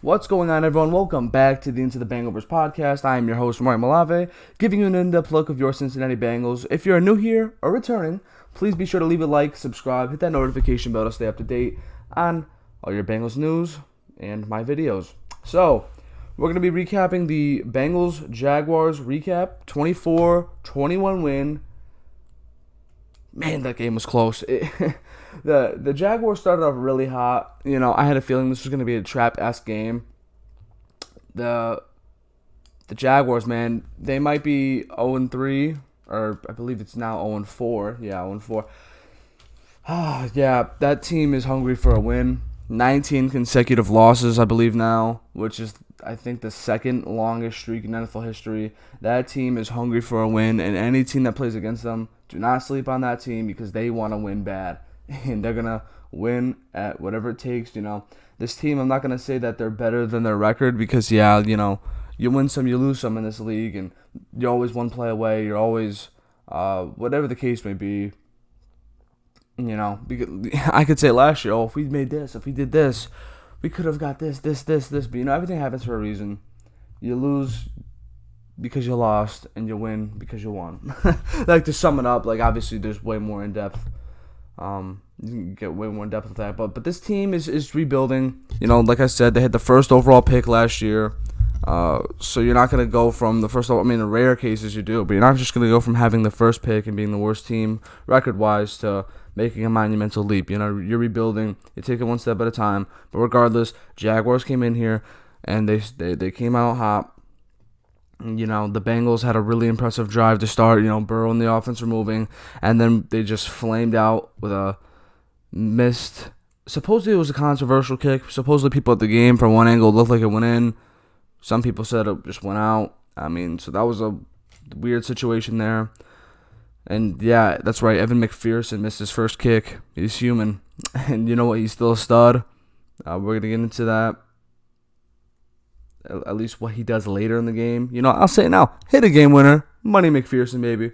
What's going on, everyone? Welcome back to the Into the Bengal-Verse podcast. I am your host, Mark Malave, giving you an in-depth look of your Cincinnati Bengals. If you're new here or returning, please be sure to leave a like, subscribe, hit that notification bell to stay up to date on all your Bengals news and my videos. So, we're going to be recapping the Bengals-Jaguars recap, 24-21 win. Man, that game was close. The Jaguars started off really hot. You know, I had a feeling this was going to be a trap-esque game. The Jaguars, man, they might be 0-3, or I believe it's now 0-4. Yeah, 0-4. Yeah, that team is hungry for a win. 19 consecutive losses, I believe now, which is, I think, the second longest streak in NFL history. That team is hungry for a win, and any team that plays against them, do not sleep on that team because they want to win bad. And they're going to win at whatever it takes, you know. This team, I'm not going to say that they're better than their record because, yeah, you know, you win some, you lose some in this league, and you're always one play away. You're always, whatever the case may be, you know. Because I could say last year, if we made this, if we did this, we could have got this. But, you know, everything happens for a reason. You lose because you lost, and you win because you won. Like, to sum it up, like, obviously there's way more in depth. You can get way more in depth with that, but this team is rebuilding. You know, like I said, they had the first overall pick last year. So you're not going to go from the first. I mean, in rare cases you do, but you're not just going to go from having the first pick and being the worst team record-wise to making a monumental leap. You know, you're rebuilding. You take it one step at a time. But regardless, Jaguars came in here and they came out hot. You know, the Bengals had a really impressive drive to start. You know, Burrow and the offense were moving, and then they just flamed out with a missed. Supposedly it was a controversial kick. Supposedly people at the game from one angle looked like it went in. Some people said it just went out. I mean, so that was a weird situation there. And yeah, that's right. Evan McPherson missed his first kick. He's human, and you know what? He's still a stud. We're gonna get into that. At least what he does later in the game. You know, I'll say it now. Hit a game winner. Money McPherson, baby.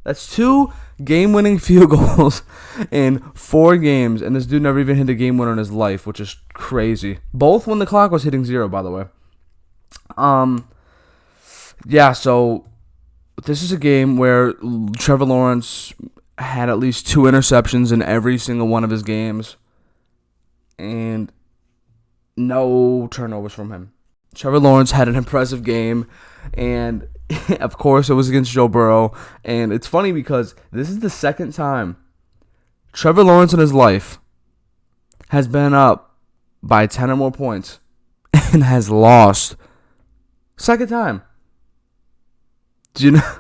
That's 2 game-winning field goals in 4 games, and this dude never even hit a game winner in his life, which is crazy. Both when the clock was hitting 0, by the way. Yeah, so this is a game where Trevor Lawrence had at least 2 interceptions in every single one of his games, and no turnovers from him. Trevor Lawrence had an impressive game, and of course it was against Joe Burrow. And it's funny because this is the second time Trevor Lawrence in his life has been up by 10 or more points and has lost. Second time. Do you know?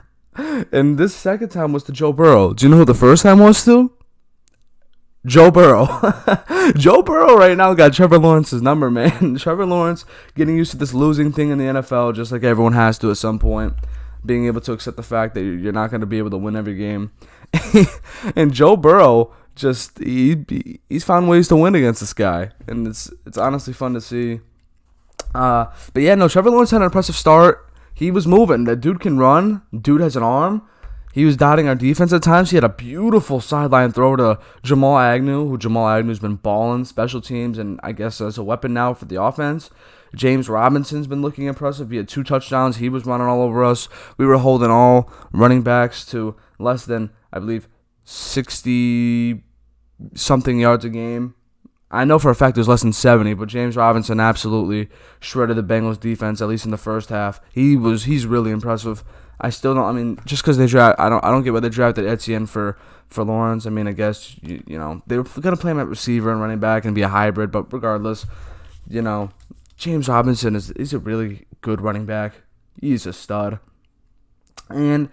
And this second time was to Joe Burrow. Do you know who the first time was to? Joe Burrow. Joe Burrow right now got Trevor Lawrence's number, man. Trevor Lawrence getting used to this losing thing in the NFL, just like everyone has to at some point. Being able to accept the fact that you're not going to be able to win every game. And Joe Burrow, just he's found ways to win against this guy. And it's honestly fun to see. But yeah, no, Trevor Lawrence had an impressive start. He was moving. That dude can run. Dude has an arm. He was dotting our defense at times. He had a beautiful sideline throw to Jamal Agnew, who Jamal Agnew's been balling special teams and I guess as a weapon now for the offense. James Robinson's been looking impressive. He had 2 touchdowns. He was running all over us. We were holding all running backs to less than, I believe, 60-something yards a game. I know for a fact it was less than 70, but James Robinson absolutely shredded the Bengals defense, at least in the first half. He's really impressive. I still don't. I mean, just because they draft, I don't get why they drafted Etienne for Lawrence. I mean, I guess you know they were gonna play him at receiver and running back and be a hybrid. But regardless, you know, James Robinson is a really good running back. He's a stud. And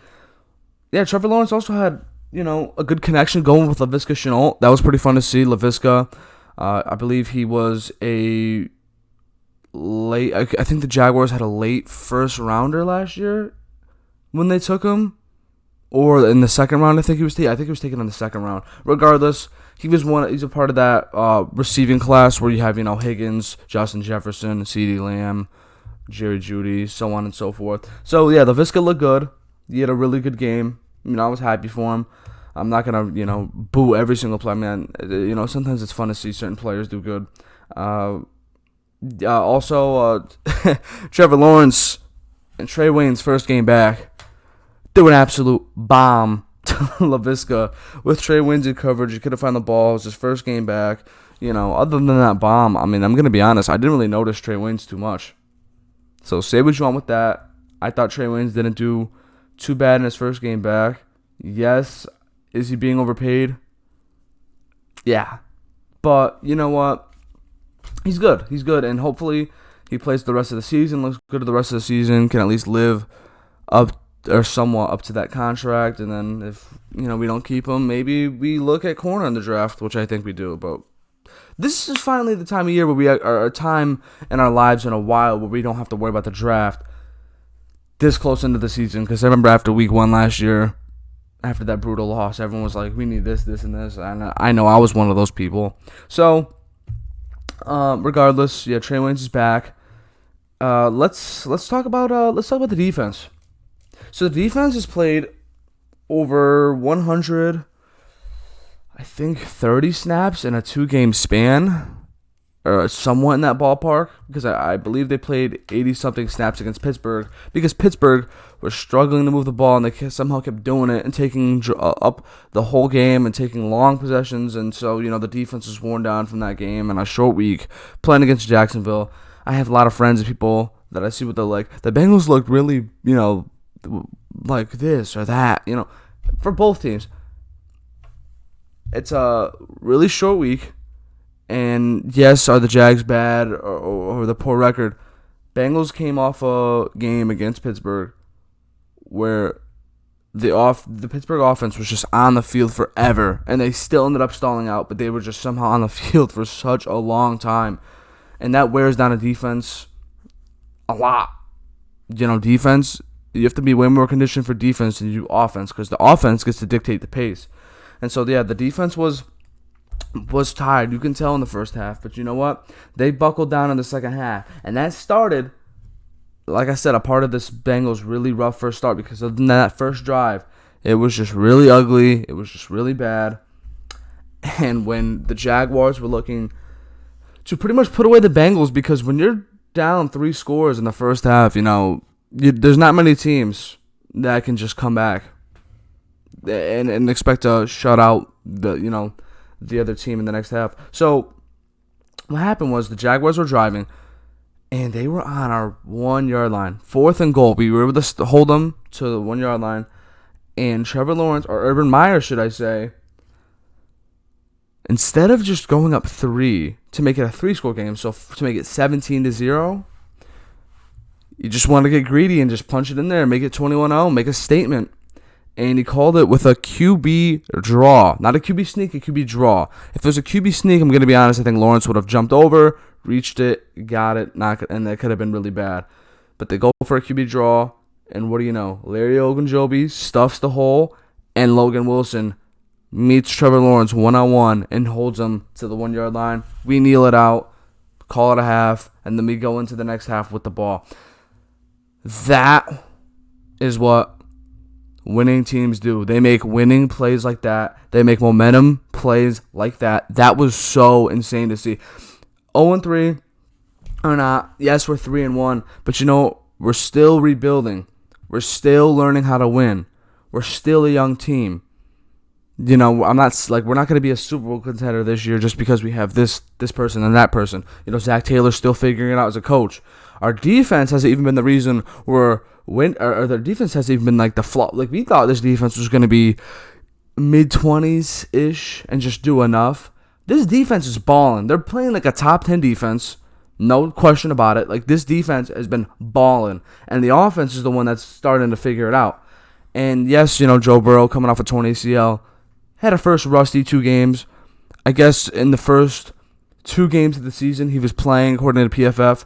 yeah, Trevor Lawrence also had a good connection going with Laviska Shenault. That was pretty fun to see. Laviska, I believe he was a late. I think the Jaguars had a late first rounder last year when they took him, or in the second round. I think he was taken in the second round. Regardless, he's a part of that receiving class where you have Higgins, Justin Jefferson, CeeDee Lamb, Jerry Jeudy, so on and so forth. So yeah, Laviska looked good. He had a really good game. I was happy for him. I'm not gonna boo every single play, man. Sometimes it's fun to see certain players do good. Also, Trevor Lawrence and Trey Wayne's first game back threw an absolute bomb to LaVisca with Trey Wayne's in coverage. He couldn't find the ball. It was his first game back. Other than that bomb, I mean, I'm going to be honest, I didn't really notice Trey Wayne's too much. So say what you want with that. I thought Trey Wayne's didn't do too bad in his first game back. Yes, is he being overpaid? Yeah. But you know what? He's good. He's good. And hopefully he plays the rest of the season, looks good the rest of the season, can at least live up or somewhat up to that contract. And then if, we don't keep him, maybe we look at corner in the draft, which I think we do. But this is finally the time of year where we are a time in our lives in a while where we don't have to worry about the draft this close into the season. Because I remember after week 1 last year, after that brutal loss, everyone was like, we need this, this, and this. And I know I was one of those people. So, regardless, yeah, Trey Waynes is back. Let's talk about the defense. So the defense has played over 100, I think 30 snaps in a 2-game span, or somewhat in that ballpark, because I believe they played 80-something snaps against Pittsburgh, because Pittsburgh was struggling to move the ball, and they somehow kept doing it and taking up the whole game and taking long possessions, and so, the defense was worn down from that game and a short week playing against Jacksonville. I have a lot of friends and people that I see what they're like. The Bengals looked really, like this or that, for both teams. It's a really short week. And yes, are the Jags bad or the poor record? Bengals came off a game against Pittsburgh where the Pittsburgh offense was just on the field forever, and they still ended up stalling out, but they were just somehow on the field for such a long time. And that wears down a defense a lot. Defense, you have to be way more conditioned for defense than you do offense, because the offense gets to dictate the pace. And so, yeah, the defense was tired. You can tell in the first half. But you know what? They buckled down in the second half. And that started, like I said, a part of this Bengals really rough first start, because of that first drive, it was just really ugly. It was just really bad. And when the Jaguars were looking to pretty much put away the Bengals, because when you're down 3 scores in the first half, there's not many teams that can just come back and expect to shut out the other team in the next half. So what happened was the Jaguars were driving, and they were on our 1-yard line, 4th and goal. We were able to hold them to the 1-yard line, and Trevor Lawrence, or Urban Meyer, should I say, instead of just going up 3 to make it a 3-score game, so to make it 17-0, you just want to get greedy and just punch it in there, make it 21-0, make a statement. And he called it with a QB draw. Not a QB sneak, a QB draw. If it was a QB sneak, I'm going to be honest, I think Lawrence would have jumped over, reached it, got it, and that could have been really bad. But they go for a QB draw, and what do you know? Larry Ogunjobi stuffs the hole, and Logan Wilson meets Trevor Lawrence one-on-one and holds him to the 1-yard line. We kneel it out, call it a half, and then we go into the next half with the ball. That is what winning teams do. They make winning plays like that. They make momentum plays like that. That was so insane to see. 0-3 or not, yes, we're 3-1, but we're still rebuilding. We're still learning how to win. We're still a young team. We're not going to be a Super Bowl contender this year just because we have this person and that person. Zach Taylor's still figuring it out as a coach. Our defense hasn't even been the reason we're or their defense hasn't even been like the flaw. Like, we thought this defense was going to be mid-20s ish and just do enough. This defense is balling. They're playing like a top 10 defense. No question about it. Like, this defense has been balling, and the offense is the one that's starting to figure it out. And yes, Joe Burrow coming off a torn ACL had a first rusty 2 games. I guess in the first 2 games of the season, he was playing, according to PFF,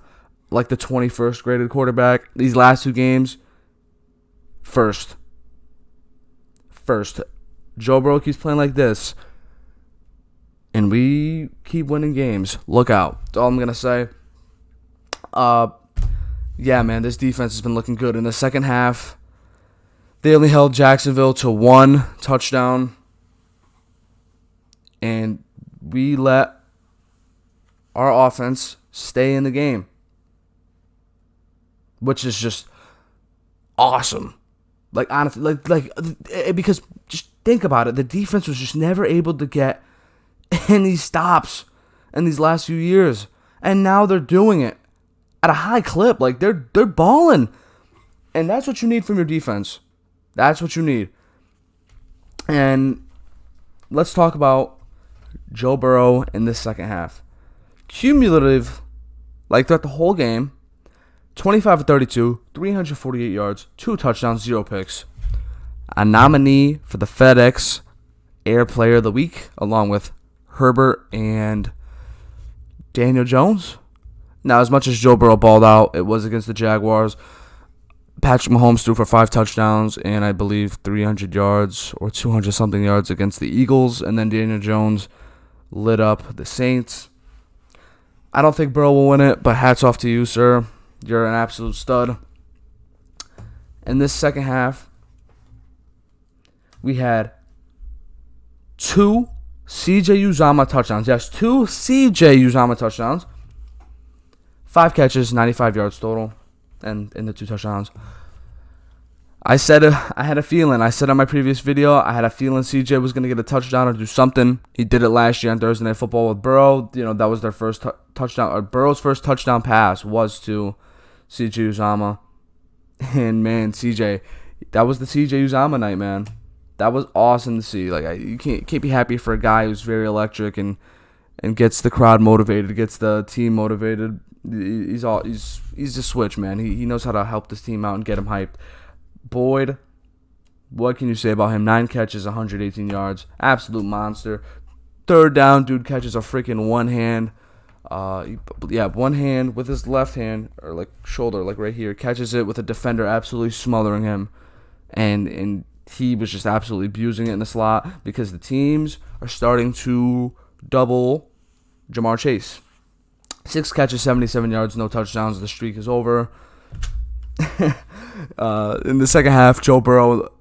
like the 21st graded quarterback. These last 2 games, first. Joe Burrow keeps playing like this, and we keep winning games. Look out. That's all I'm going to say. Yeah, man, this defense has been looking good. In the second half, they only held Jacksonville to 1 touchdown, and we let our offense stay in the game, which is just awesome. Like, honestly, because just think about it. The defense was just never able to get any stops in these last few years. And now they're doing it at a high clip. Like, they're balling. And that's what you need from your defense. That's what you need. And let's talk about Joe Burrow in this second half. Cumulative, like throughout the whole game, 25 of 32, 348 yards, 2 touchdowns, 0 picks. A nominee for the FedEx Air Player of the Week, along with Herbert and Daniel Jones. Now, as much as Joe Burrow balled out, it was against the Jaguars. Patrick Mahomes threw for 5 touchdowns and I believe 300 yards or 200-something yards against the Eagles. And then Daniel Jones lit up the Saints. I don't think Burrow will win it, but hats off to you, sir. You're an absolute stud. In this second half, we had 2 CJ Uzomah touchdowns. Yes, 2 CJ Uzomah touchdowns. 5 catches, 95 yards total, and in the 2 touchdowns. I had a feeling. I said on my previous video, I had a feeling CJ was going to get a touchdown or do something. He did it last year on Thursday Night Football with Burrow. That was their first touchdown. Or Burrow's first touchdown pass was to CJ Uzomah. And, man, CJ, that was the CJ Uzomah night, man. That was awesome to see. Like, you can't be happy for a guy who's very electric and gets the crowd motivated, gets the team motivated. He's a switch, man. He knows how to help this team out and get him hyped. Boyd, what can you say about him? 9 catches, 118 yards. Absolute monster. Third down, dude catches a freaking one hand. One hand with his left hand, or like shoulder, like right here. Catches it with a defender absolutely smothering him. And he was just absolutely abusing it in the slot because the teams are starting to double Jamar Chase. 6 catches, 77 yards, no touchdowns. The streak is over. In the second half, Joe Burrow,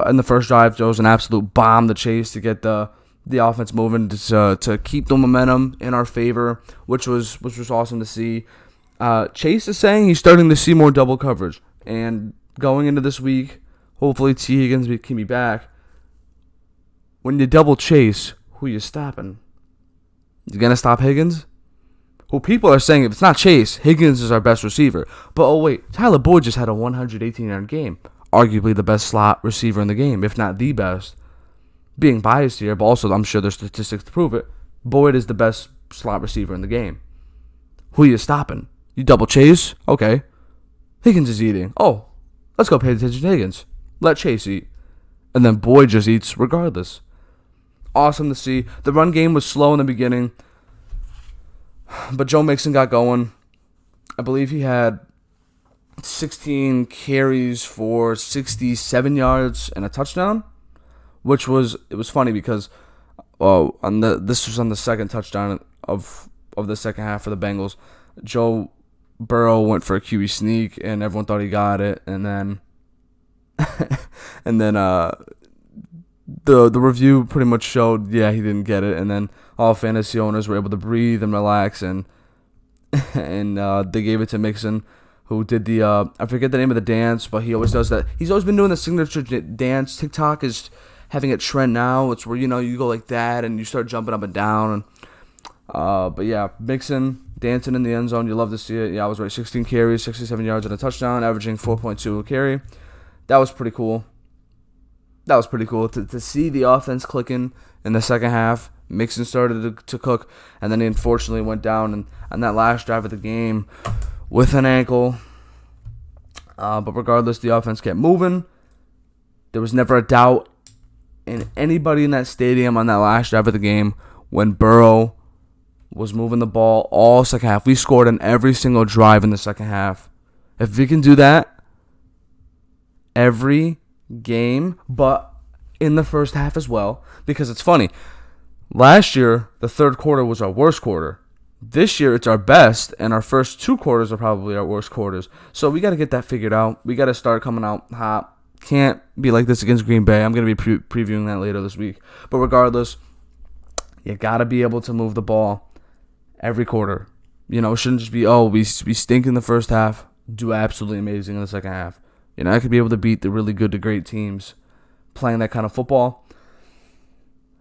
in the first drive, throws an absolute bomb to Chase to get the offense moving to keep the momentum in our favor, which was awesome to see. Chase is saying he's starting to see more double coverage. And going into this week, hopefully T. Higgins can be back. When you double Chase, who you stopping? You going to stop Higgins? Well, people are saying if it's not Chase, Higgins is our best receiver. But, oh, wait, Tyler Boyd just had a 118-yard game. Arguably the best slot receiver in the game, if not the best. Being biased here, but also I'm sure there's statistics to prove it. Boyd is the best slot receiver in the game. Who are you stopping? You double Chase? Okay. Higgins is eating. Oh, let's go pay attention to Higgins. Let Chase eat. And then Boyd just eats regardless. Awesome to see. The run game was slow in the beginning. But Joe Mixon got going. I believe he had 16 carries for 67 yards and a touchdown, which was funny because this was on the second touchdown of the second half for the Bengals. Joe Burrow went for a QB sneak and everyone thought he got it, and then the review pretty much showed he didn't get it, and then all fantasy owners were able to breathe and relax, and they gave it to Mixon, who did the I forget the name of the dance, but he always does that. He's always been doing the signature dance. TikTok is having a trend now. It's where you go like that and you start jumping up and down. But yeah, Mixon dancing in the end zone. You love to see it. Yeah, I was right. 16 carries, 67 yards and a touchdown, averaging 4.2 a carry. That was pretty cool. That was pretty cool to see the offense clicking in the second half. Mixon started to cook, and then he unfortunately went down on that last drive of the game with an ankle. But regardless, the offense kept moving. There was never a doubt in anybody in that stadium on that last drive of the game when Burrow was moving the ball all second half. We scored on every single drive in the second half. If we can do that every game, but in the first half as well, because it's funny. Last year, the third quarter was our worst quarter. This year, it's our best, and our first 2 quarters are probably our worst quarters. So we got to get that figured out. We got to start coming out hot. Can't be like this against Green Bay. I'm going to be previewing that later this week. But regardless, you got to be able to move the ball every quarter. It shouldn't just be, oh, we stink in the first half, do absolutely amazing in the second half. I could be able to beat the really good to great teams playing that kind of football.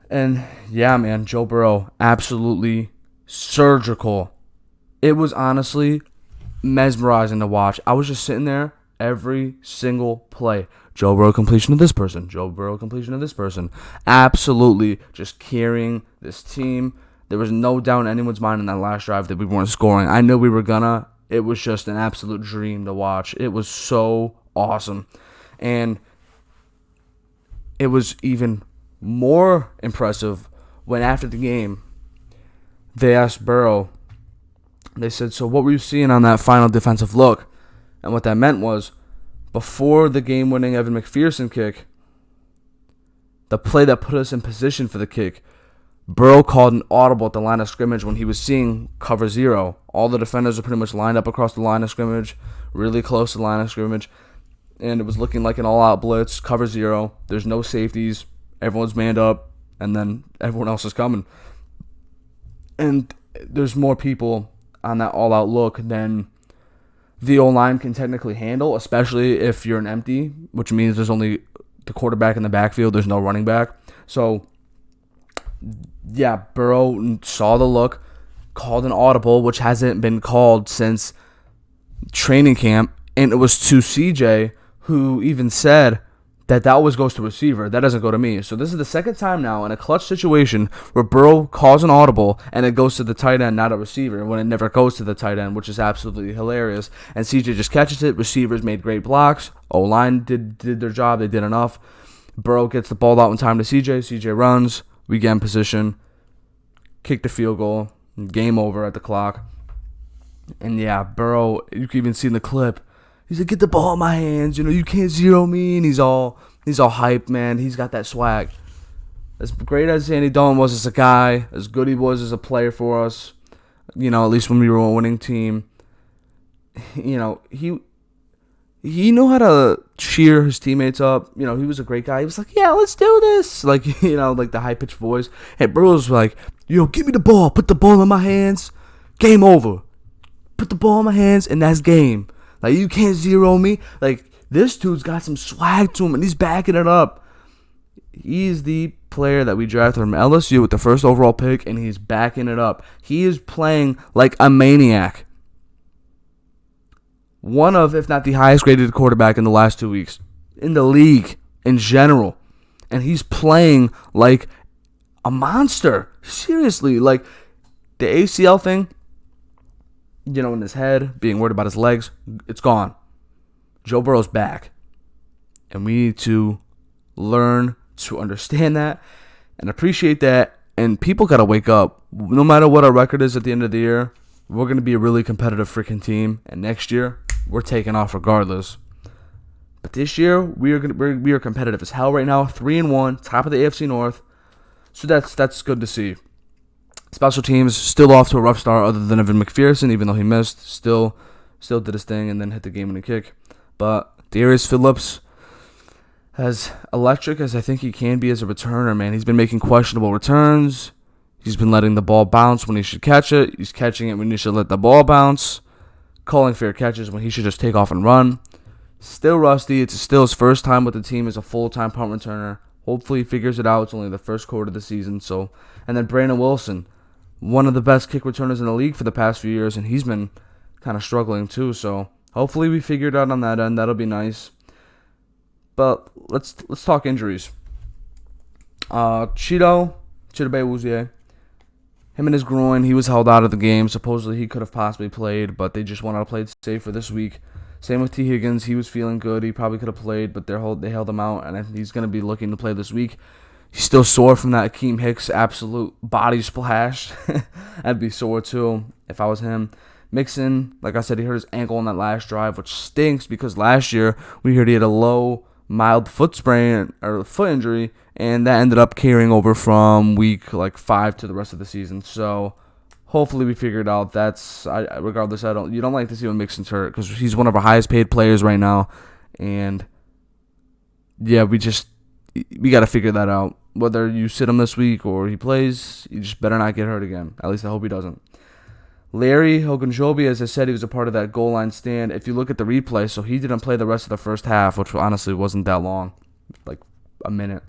And yeah, man, Joe Burrow, absolutely surgical. It was honestly mesmerizing to watch. I was just sitting there every single play. Joe Burrow completion to this person. Joe Burrow completion to this person. Absolutely just carrying this team. There was no doubt in anyone's mind in that last drive that we weren't scoring. I knew we were gonna. It was just an absolute dream to watch. It was so awesome. And it was even more impressive when after the game, they asked Burrow, they said, so what were you seeing on that final defensive look? And what that meant was, before the game-winning Evan McPherson kick, the play that put us in position for the kick, Burrow called an audible at the line of scrimmage when he was seeing cover zero. All the defenders were pretty much lined up across the line of scrimmage, really close to the line of scrimmage, and it was looking like an all-out blitz, cover zero. There's no safeties. Everyone's manned up, and then everyone else is coming. And there's more people on that all-out look than the O-line can technically handle, especially if you're an empty, which means there's only the quarterback in the backfield. There's no running back. So, yeah, Burrow saw the look, called an audible, which hasn't been called since training camp, and it was to CJ, who even said that always goes to receiver. That doesn't go to me. So this is the second time now in a clutch situation where Burrow calls an audible and it goes to the tight end, not a receiver, when it never goes to the tight end, which is absolutely hilarious. And CJ just catches it. Receivers made great blocks. O-line did their job. They did enough. Burrow gets the ball out in time to CJ. CJ runs. We get in position. Kick the field goal. Game over at the clock. And yeah, Burrow, you can even see in the clip, he's like, get the ball in my hands. You can't zero me. And he's all hyped, man. He's got that swag. As great as Andy Dalton was as a guy, as good he was as a player for us, at least when we were a winning team, he knew how to cheer his teammates up. He was a great guy. He was like, yeah, let's do this. Like the high-pitched voice. And Burrow's like, give me the ball. Put the ball in my hands. Game over. Put the ball in my hands, and that's game. Like, you can't zero me. Like, this dude's got some swag to him, and he's backing it up. He's the player that we drafted from LSU with the first overall pick, and he's backing it up. He is playing like a maniac. One of, if not the highest graded quarterback in the last 2 weeks in the league in general. And he's playing like a monster. Seriously, like the ACL thing, in his head, being worried about his legs, it's gone. Joe Burrow's back. And we need to learn to understand that and appreciate that. And people got to wake up. No matter what our record is at the end of the year, we're going to be a really competitive freaking team. And next year, we're taking off regardless. But this year, we are competitive as hell right now. 3-1, top of the AFC North. So that's good to see. Special teams still off to a rough start, other than Evan McPherson, even though he missed, still did his thing and then hit the game-winning kick. But Darius Phillips, as electric as I think he can be as a returner, man, he's been making questionable returns. He's been letting the ball bounce when he should catch it. He's catching it when he should let the ball bounce. Calling fair catches when he should just take off and run. Still rusty. It's still his first time with the team as a full-time punt returner. Hopefully he figures it out. It's only the first quarter of the season. And then Brandon Wilson, one of the best kick returners in the league for the past few years, and he's been kind of struggling too. So hopefully we figure it out on that end. That'll be nice. But let's talk injuries. Chidobe Awuzie, him and his groin, he was held out of the game. Supposedly he could have possibly played, but they just wanted to play it safe for this week. Same with T. Higgins. He was feeling good. He probably could have played, but they held him out, and he's going to be looking to play this week. He's still sore from that Akeem Hicks absolute body splash. I'd be sore too if I was him. Mixon, like I said, he hurt his ankle on that last drive, which stinks because last year we heard he had a low, mild foot sprain or foot injury, and that ended up carrying over from week 5 to the rest of the season. So hopefully we figure it out. Regardless, you don't like to see when Mixon's hurt because he's one of our highest paid players right now, and yeah, we got to figure that out. Whether you sit him this week or he plays, you just better not get hurt again. At least I hope he doesn't. Larry Ogunjobi, as I said, he was a part of that goal line stand. If you look at the replay, so he didn't play the rest of the first half, which honestly wasn't that long, like a minute.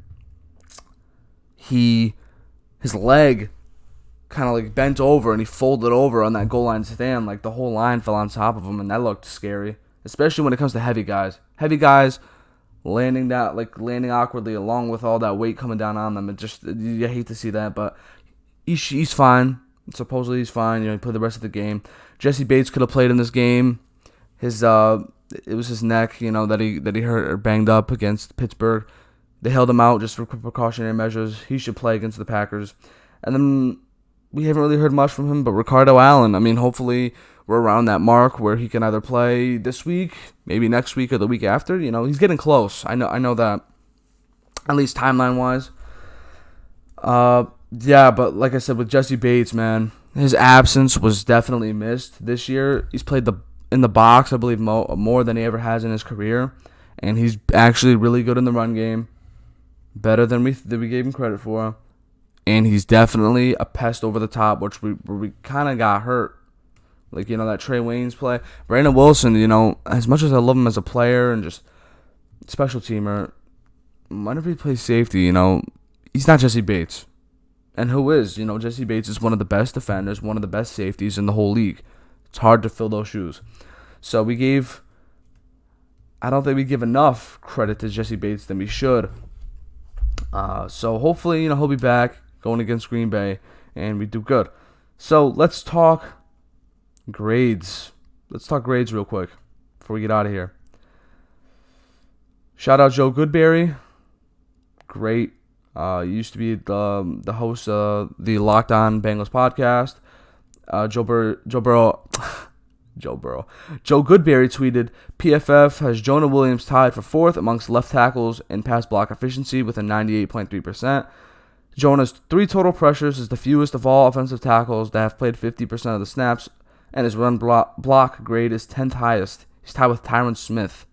His leg kind of like bent over and he folded over on that goal line stand. Like the whole line fell on top of him, and that looked scary, especially when it comes to heavy guys. Heavy guys landing awkwardly along with all that weight coming down on them. You hate to see that, but he's fine. Supposedly he's fine. He played the rest of the game. Jesse Bates could have played in this game. It was his neck, that he hurt or banged up against Pittsburgh. They held him out just for precautionary measures. He should play against the Packers. And then we haven't really heard much from him, but Ricardo Allen, hopefully we're around that mark where he can either play this week, maybe next week, or the week after. He's getting close. I know that, at least timeline-wise. Yeah, but like I said, with Jesse Bates, man, his absence was definitely missed this year. He's played in the box, I believe, more than he ever has in his career, and he's actually really good in the run game, better than we gave him credit for, and he's definitely a pest over the top, where we kind of got hurt. Like, that Trey Waynes play. Brandon Wilson, as much as I love him as a player and just special teamer, whenever he plays safety, he's not Jesse Bates. And who is? Jesse Bates is one of the best defenders, one of the best safeties in the whole league. It's hard to fill those shoes. So I don't think we give enough credit to Jesse Bates than we should. So hopefully, he'll be back going against Green Bay, and we do good. So let's talk grades. Let's talk grades real quick before we get out of here. Shout out Joe Goodberry. Great. Used to be the host of the Locked On Bengals podcast. Joe Goodberry tweeted, PFF has Jonah Williams tied for 4th amongst left tackles in pass block efficiency with a 98.3%. Jonah's 3 total pressures is the fewest of all offensive tackles that have played 50% of the snaps, and his run block grade is 10th highest. He's tied with Tyron Smith.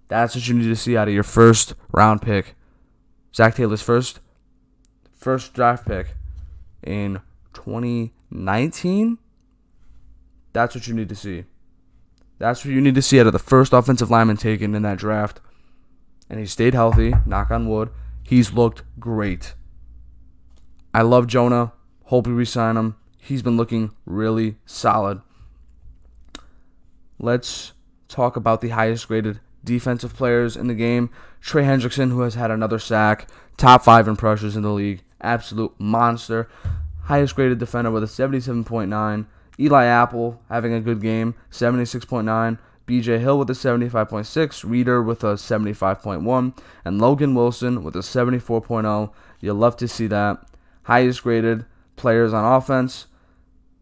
That's what you need to see out of your first round pick. Zach Taylor's first draft pick in 2019. That's what you need to see. That's what you need to see out of the first offensive lineman taken in that draft. And he stayed healthy, knock on wood. He's looked great. I love Jonah. Hope we re-sign him. He's been looking really solid. Let's talk about the highest graded defensive players in the game. Trey Hendrickson, who has had another sack, top 5 in pressures in the league, absolute monster. Highest graded defender with a 77.9. Eli Apple having a good game, 76.9. BJ Hill with a 75.6. Reeder with a 75.1. And Logan Wilson with a 74.0. You'll love to see that. Highest graded players on offense.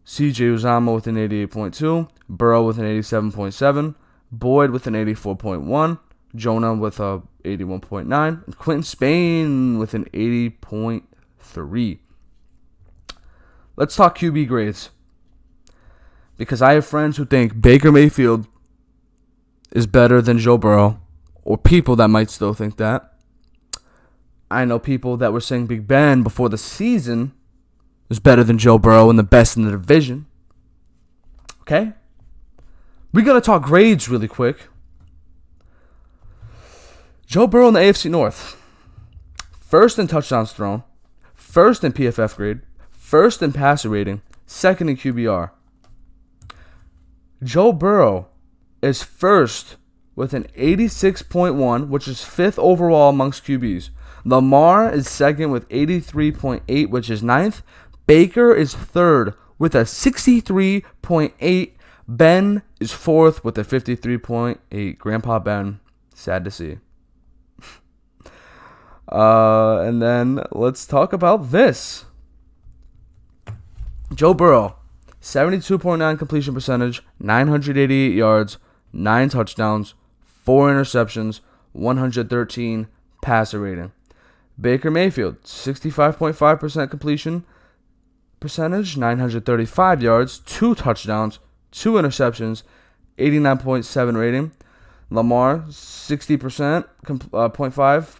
CJ Uzama with an 88.2. Burrow with an 87.7. Boyd with an 84.1, Jonah with a 81.9, and Quentin Spain with an 80.3. Let's talk QB grades. Because I have friends who think Baker Mayfield is better than Joe Burrow, or people that might still think that. I know people that were saying Big Ben before the season is better than Joe Burrow and the best in the division. Okay? We're going to talk grades really quick. Joe Burrow in the AFC North. 1st in touchdowns thrown. 1st in PFF grade. 1st in passer rating. 2nd in QBR. Joe Burrow is 1st with an 86.1, which is 5th overall amongst QBs. Lamar is 2nd with 83.8, which is 9th. Baker is 3rd with a 63.8. Ben is 4th with a 53.8. Grandpa Ben. Sad to see. And then let's talk about this. Joe Burrow, 72.9 completion percentage, 988 yards, 9 touchdowns, 4 interceptions, 113 passer rating. Baker Mayfield, 65.5% completion percentage, 935 yards, 2 touchdowns, 2 interceptions, 89.7 rating. Lamar, 60.5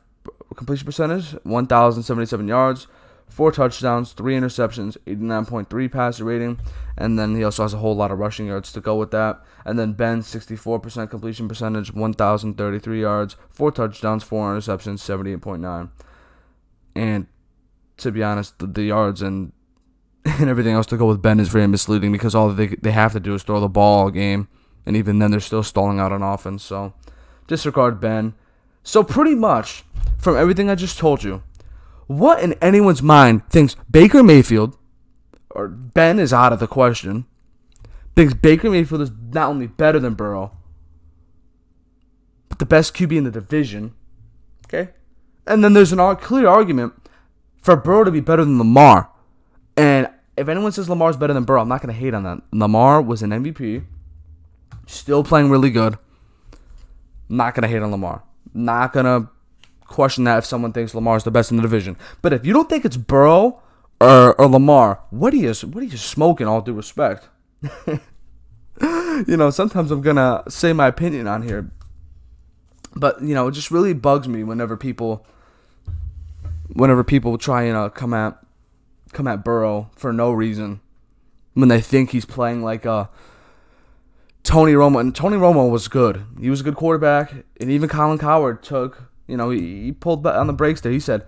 completion percentage, 1,077 yards, 4 touchdowns, 3 interceptions, 89.3 passer rating, and then he also has a whole lot of rushing yards to go with that. And then Ben, 64% completion percentage, 1,033 yards, 4 touchdowns, 4 interceptions, 78.9. And to be honest, the yards and everything else to go with Ben is very misleading because all they have to do is throw the ball a game, and even then they're still stalling out on offense. So disregard Ben. So pretty much from everything I just told you, what in anyone's mind thinks Baker Mayfield, or Ben is out of the question, thinks Baker Mayfield is not only better than Burrow, but the best QB in the division? Okay? And then there's a clear argument for Burrow to be better than Lamar. And if anyone says Lamar's better than Burrow, I'm not going to hate on that. Lamar was an MVP, still playing really good. Not going to hate on Lamar. Not going to question that if someone thinks Lamar's the best in the division. But if you don't think it's Burrow or Lamar, what are you smoking, all due respect? Sometimes I'm going to say my opinion on here. But, it just really bugs me whenever people try and come at Burrow for no reason when they think he's playing like Tony Romo. And Tony Romo was good. He was a good quarterback. And even Colin Cowherd he pulled back on the brakes there. He said,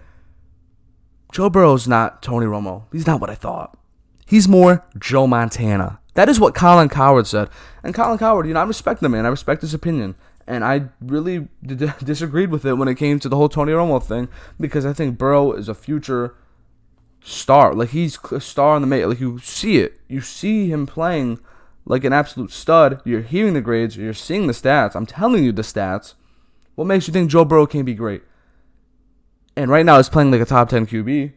Joe Burrow's not Tony Romo. He's not what I thought. He's more Joe Montana. That is what Colin Cowherd said. And Colin Cowherd, I respect the man. I respect his opinion. And I really disagreed with it when it came to the whole Tony Romo thing, because I think Burrow is a future star. Like, he's a star in the making. Like, you see it. You see him playing like an absolute stud. You're hearing the grades. You're seeing the stats. I'm telling you the stats. What makes you think Joe Burrow can't be great? And right now he's playing like a top 10 QB.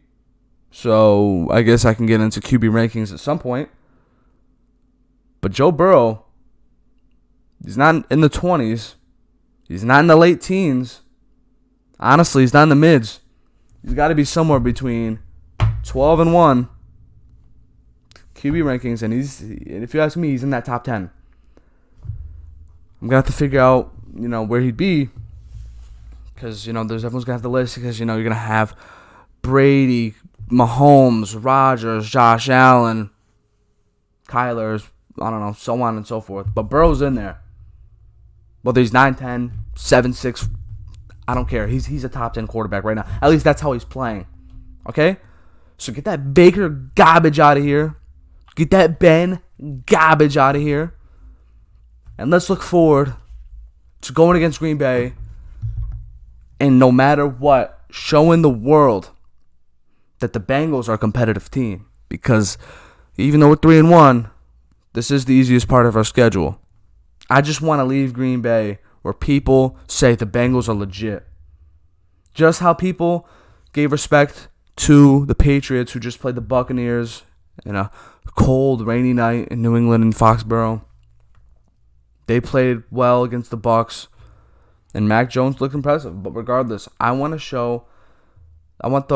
So I guess I can get into QB rankings at some point. But Joe Burrow, he's not in the 20s. He's not in the late teens. Honestly, he's not in the mids. He's got to be somewhere between 12-1 QB rankings, and if you ask me, he's in that top 10. I'm gonna have to figure out, where he'd be, because everyone's gonna have the list, because you're gonna have Brady, Mahomes, Rodgers, Josh Allen, Kyler, I don't know, so on and so forth. But Burrow's in there. Whether he's 9-10, 7-6, I don't care. He's a top 10 quarterback right now. At least that's how he's playing. Okay? So get that Baker garbage out of here. Get that Ben garbage out of here. And let's look forward to going against Green Bay. And no matter what, showing the world that the Bengals are a competitive team. Because even though we're 3-1, this is the easiest part of our schedule. I just want to leave Green Bay where people say the Bengals are legit. Just how people gave respect to the Patriots, who just played the Buccaneers in a cold, rainy night in New England and Foxborough. They played well against the Bucs, and Mac Jones looked impressive. But regardless, I want the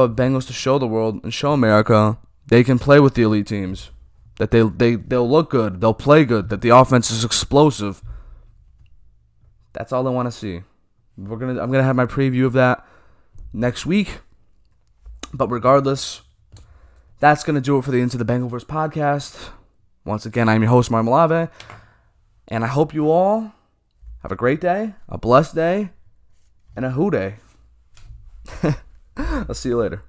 Bengals to show the world and show America they can play with the elite teams. That they'll look good, they'll play good, that the offense is explosive. That's all I want to see. I'm gonna have my preview of that next week. But regardless, that's gonna do it for the Into the Bengal-Verse podcast. Once again, I'm your host, Marmalave, and I hope you all have a great day, a blessed day, and a who day. I'll see you later.